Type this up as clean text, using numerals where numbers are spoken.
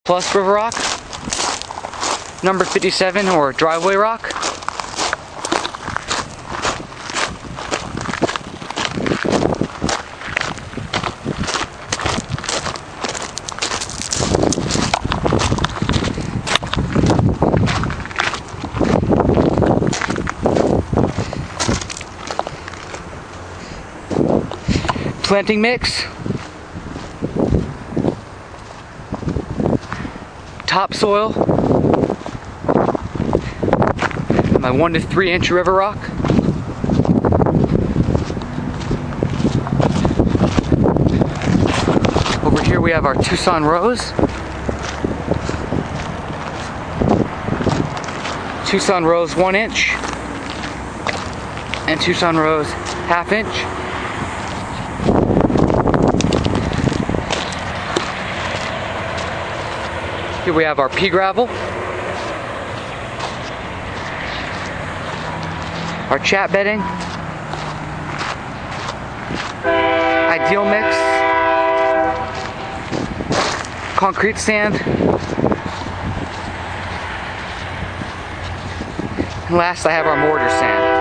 plus river rock, number 57 or driveway rock. Planting mix, topsoil, my 1 to 3 inch river rock, over here we have our Tucson rose, Tucson rose 1 inch, and Tucson rose 1/2 inch. Here we have our pea gravel, our chat bedding, ideal mix, concrete sand, and last I have our mortar sand.